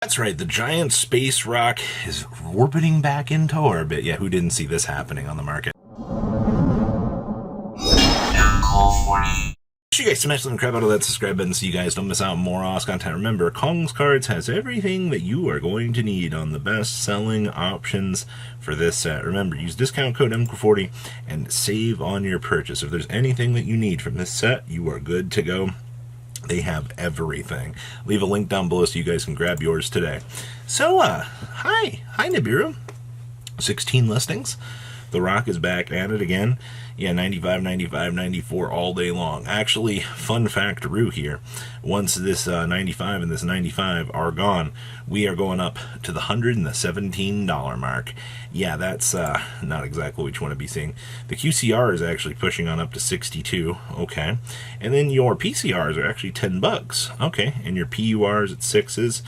That's right, the giant space rock is orbiting back into orbit. Yeah, who didn't see this happening on the market? Make sure you guys smash the crap out of that subscribe button so you guys don't miss out on more awesome content. Remember, Kong's Cards has everything that you are going to need on the best selling options for this set. Remember, use discount code MQ40 and save on your purchase. If there's anything that you need from this set, you are good to go. They have everything. Leave a link down below so you guys can grab yours today. So, hi Nibiru. 16 listings. The Rock is back at it again. Yeah, 95, 95, 94 all day long. Actually, fun factaroo here. Once this 95 and this 95 are gone, we are going up to the $117 mark. Yeah, that's not exactly what you want to be seeing. The QCR is actually pushing on up to 62. Okay. And then your PCRs are actually 10 bucks. Okay. And your PURs at 6s.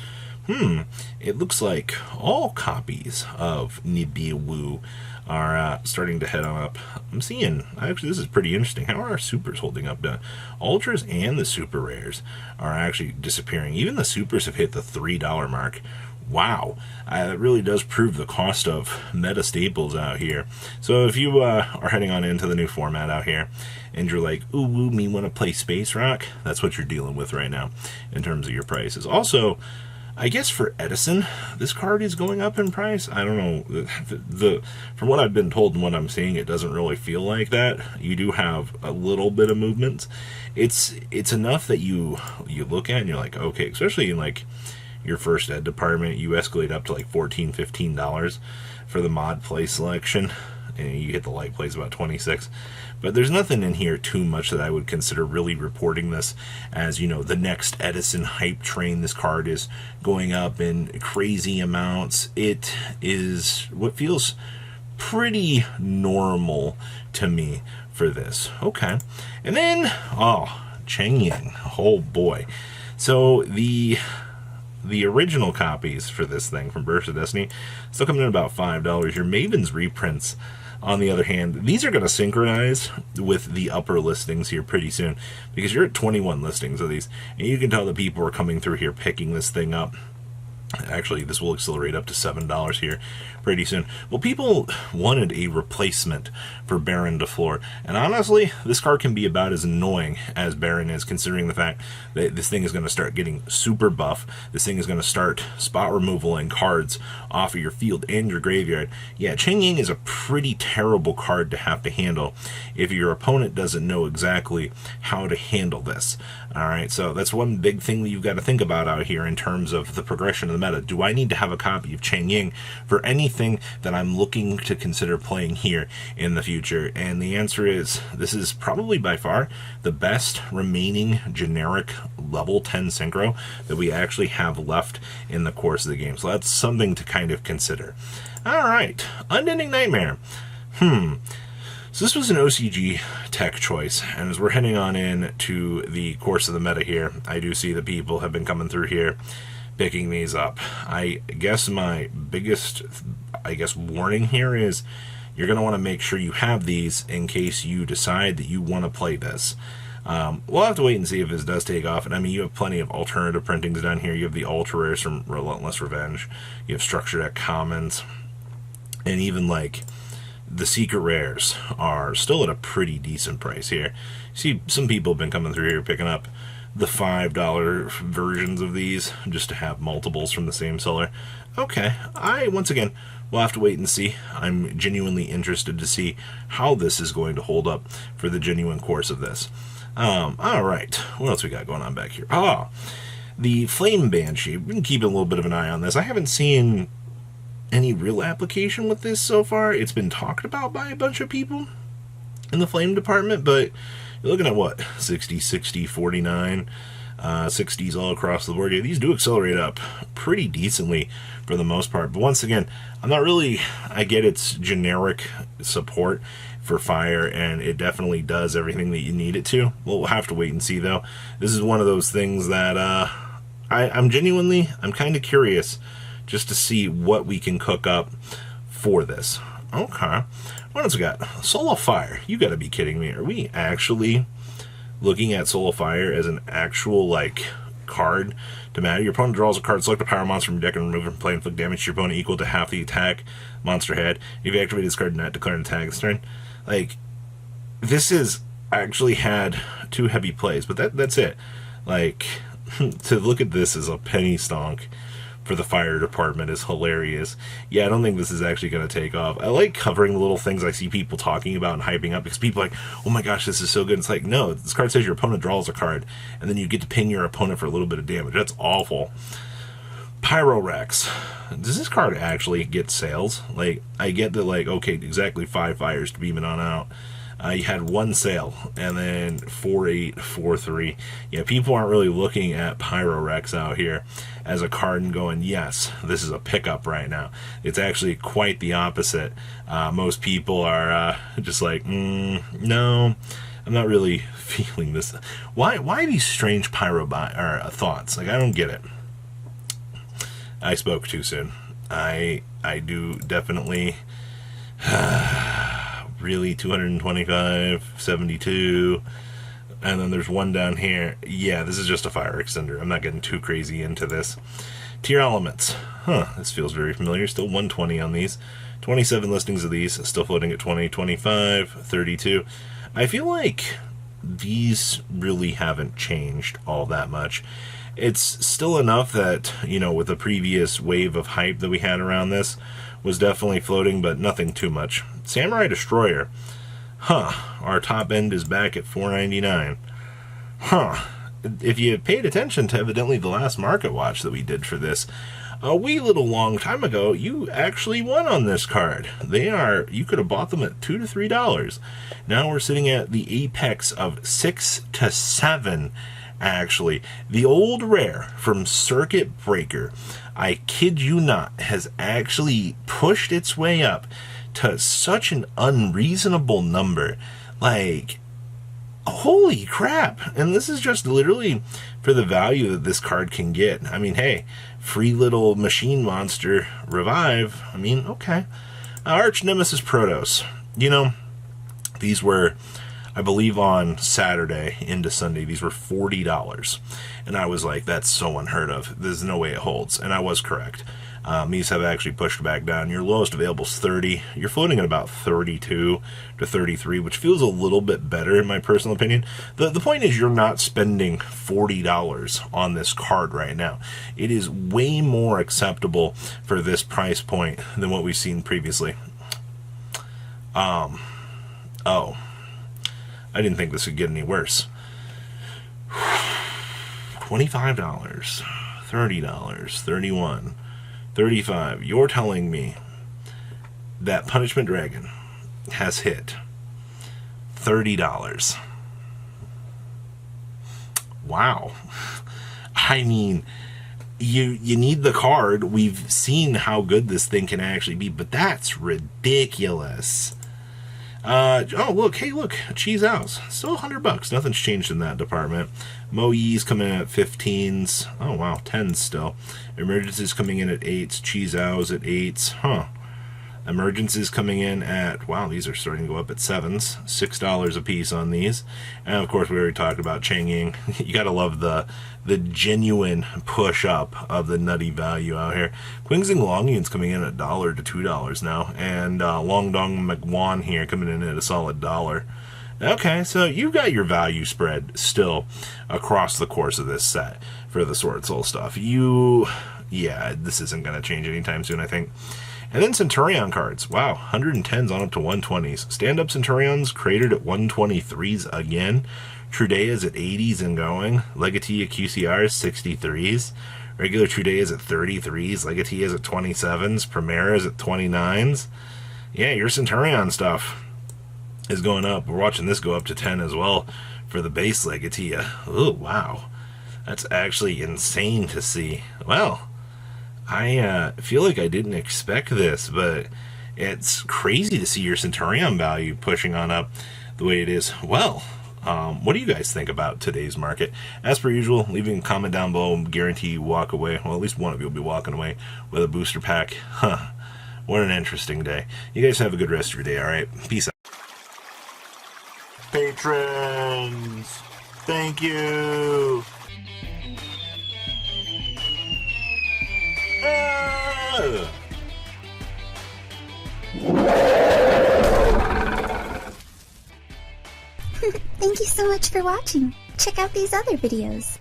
It looks like all copies of Nibiru are starting to head on up. I'm seeing, actually, this is pretty interesting. How are our supers holding up? The ultras and the super rares are actually disappearing. Even the supers have hit the $3 mark. Wow, that really does prove the cost of meta staples out here. So if you are heading on into the new format out here, and you're like, ooh, me want to play Space Rock, that's what you're dealing with right now in terms of your prices. Also, I guess for Edison, this card is going up in price. I don't know. From what I've been told and what I'm seeing, it doesn't really feel like that. You do have a little bit of movement. It's enough that you look at and you're like, okay, especially in like your first ed department, you escalate up to like $14, $15 for the mod play selection, and you hit the light plays about 26. But there's nothing in here too much that I would consider really reporting this as, you know, the next Edison hype train. This card is going up in crazy amounts. It is what feels pretty normal to me for this. Okay. And then, Cheng Ying. Oh boy. So the original copies for this thing from Burst of Destiny still coming in about $5. Your Maven's reprints, on the other hand, these are going to synchronize with the upper listings here pretty soon, because you're at 21 listings of these, and you can tell that people are coming through here picking this thing up. Actually, this will accelerate up to $7 here pretty soon. Well, people wanted a replacement for Baron de Fleur, and honestly, this card can be about as annoying as Baron is, considering the fact that this thing is going to start getting super buff. This thing is going to start spot removal and cards off of your field and your graveyard. Yeah, Cheng Ying is a pretty terrible card to have to handle if your opponent doesn't know exactly how to handle this. Alright, so that's one big thing that you've got to think about out here in terms of the progression of the meta. Do I need to have a copy of Cheng Ying for anything that I'm looking to consider playing here in the future? And the answer is, this is probably by far the best remaining generic level 10 synchro that we actually have left in the course of the game. So that's something to kind of consider. Alright, Unending Nightmare. So this was an OCG tech choice, and as we're heading on in to the course of the meta here, I do see that people have been coming through here picking these up. I guess my biggest, warning here is you're going to want to make sure you have these in case you decide that you want to play this. We'll have to wait and see if this does take off. And I mean, you have plenty of alternative printings down here. You have the Ultra Rares from Relentless Revenge. You have Structured at Commons. And even like the Secret Rares are still at a pretty decent price here. See, some people have been coming through here picking up the $5 versions of these just to have multiples from the same seller. Okay, once again, we'll have to wait and see. I'm genuinely interested to see how this is going to hold up for the genuine course of this. Alright, what else we got going on back here? The Flame Banshee. We've been keeping a little bit of an eye on this. I haven't seen any real application with this so far. It's been talked about by a bunch of people in the Flame department, but you're looking at what? 60, 60, 49, 60s all across the board. Yeah, these do accelerate up pretty decently for the most part. But once again, I'm not really, I get its generic support for fire, and it definitely does everything that you need it to. We'll have to wait and see, though. This is one of those things that I'm kind of curious just to see what we can cook up for this. Okay. What else we got? Soul of Fire. You gotta be kidding me. Are we actually looking at Soul of Fire as an actual, like, card to matter. Your opponent draws a card, select a power monster from your deck and remove it from play, inflict damage to your opponent equal to half the attack monster had. If you activate this card, not declare an attack this turn. Like, this is actually had 2 heavy plays, but that's it. Like, to look at this as a penny stonk for the fire department is hilarious. Yeah, I don't think this is actually going to take off. I like covering the little things I see people talking about and hyping up, because people are like, oh my gosh, this is so good. It's like, no, this card says your opponent draws a card, and then you get to ping your opponent for a little bit of damage. That's awful. Pyrorex. Does this card actually get sales? Like, I get that, like, okay, exactly 5 fires to beam it on out. You had 1 sale, and then 4-8, 4-3. Yeah, people aren't really looking at Pyrorex out here as a card and going, yes, this is a pickup right now. It's actually quite the opposite. Most people are just like, no, I'm not really feeling this. Why these strange thoughts? Like, I don't get it. I spoke too soon. I do definitely... really 225, 72, and then there's 1 down here. Yeah, this is just a fire extender. I'm not getting too crazy into this. Tier elements. This feels very familiar. Still 120 on these. 27 listings of these. Still floating at 20, 25, 32. I feel like these really haven't changed all that much. It's still enough that, you know, with the previous wave of hype that we had around this, was definitely floating, but nothing too much. Samurai Destroyer. Our top end is back at $4.99. If you paid attention to evidently the last market watch that we did for this, a wee little long time ago, you actually won on this card. You could have bought them at $2 to $3. Now we're sitting at the apex of 6 to 7. Actually, the old rare from Circuit Breaker, I kid you not, has actually pushed its way up to such an unreasonable number. Like, holy crap. And this is just literally for the value that this card can get. I mean, hey, free little machine monster revive. I mean, okay. Arch Nemesis Protos. You know, these were, I believe on Saturday into Sunday, these were $40. And I was like, that's so unheard of. There's no way it holds. And I was correct. These have actually pushed back down. Your lowest available is 30. You're floating at about 32 to 33, which feels a little bit better in my personal opinion. The point is, you're not spending $40 on this card right now. It is way more acceptable for this price point than what we've seen previously. Oh, I didn't think this would get any worse. $25, $30, $31, $35. You're telling me that Punishment Dragon has hit $30. Wow. I mean, you need the card. We've seen how good this thing can actually be, but that's ridiculous. Oh, look, hey, look, Cheese House. Still $100. Nothing's changed in that department. Moe's coming in at 15s. Oh, wow, 10s still. Emergencies coming in at 8s. Cheese House at 8s. Emergencies coming in at, wow, these are starting to go up at 7s. $6 a piece on these. And, of course, we already talked about Chang'ing. You gotta love the genuine push up of the nutty value out here. Qingxing Longyun's coming in at $1 to $2 now. And Long Dong McWan here coming in at a solid $1. Okay, so you've got your value spread still across the course of this set for the Sword Soul stuff. Yeah, this isn't going to change anytime soon, I think. And then Centurion cards. Wow, 110s on up to 120s. Stand-up Centurions created at 123s again. Trudea's at 80s and going. Legatia QCR's 63s. Regular Trudea's at 33s. Legatia's at 27s. Primera's at 29s. Yeah, your Centurion stuff is going up. We're watching this go up to 10 as well for the base Legatia. Oh, wow. That's actually insane to see. Well, I feel like I didn't expect this, but it's crazy to see your Centurion value pushing on up the way it is. Well, what do you guys think about today's market? As per usual, leaving a comment down below and guarantee you walk away. Well, at least one of you will be walking away with a booster pack. What an interesting day. You guys have a good rest of your day, alright? Peace out. Patrons, thank you. Thank you so much for watching. Check out these other videos.